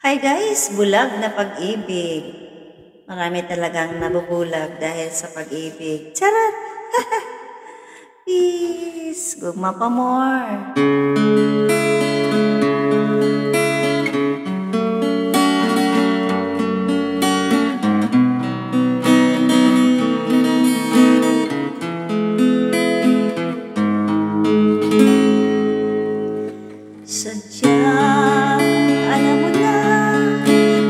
Hi guys! Bulag na pag-ibig. Marami talagang nabubulag dahil sa pag-ibig. Charot! Peace! Gugma pa more! Sadyang alam mo na,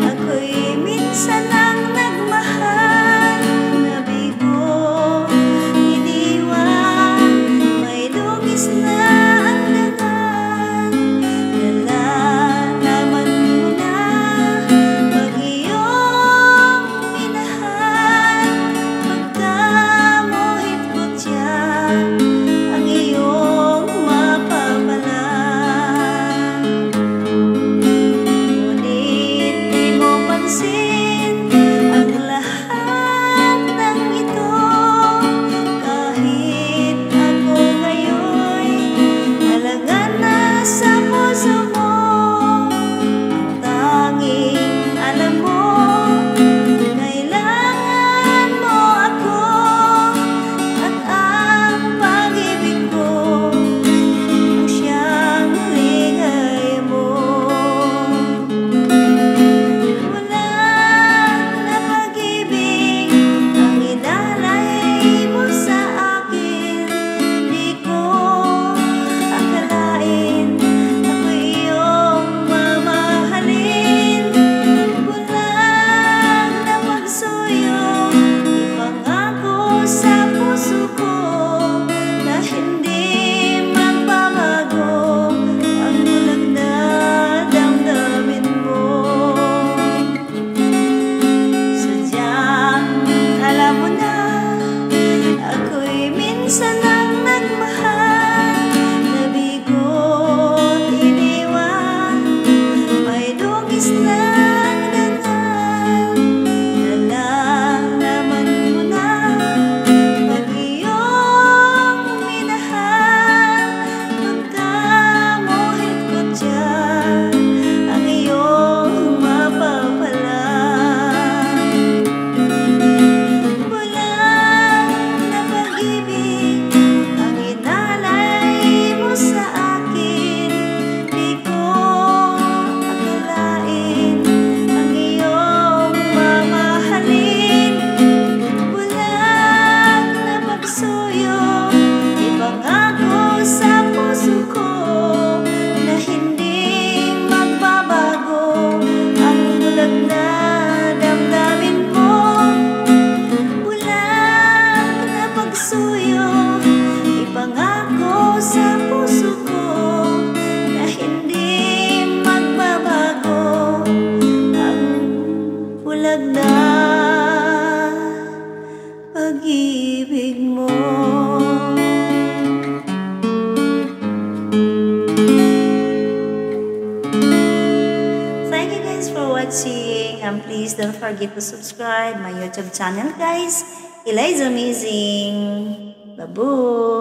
ako'y minsan ang nagmahal. Nabigo, iniwan, may dungis na ang dagan. Nalalaman mo na, pag iyong minahal, pagkamuhit ko tiyan, ang iyong mapapala. Ang lahat ng ito, kahit ako ngayon'y talaga na sa puso mo. Ang tanging alam mo, kailangan mo ako, at ang pag-ibig ko ang siyang ligaya mo. Minsan ang nagmahal, nabigo't iniwan, may dungis na ang dagan. Nalalaman mo na, pag iyong minahal, pagkamuhit ko tiyan, ang iyong mapapala. Na pag-ibig mo. Thank you guys for watching, and please don't forget to subscribe my YouTube channel guys. Eliza Amazing. Babu.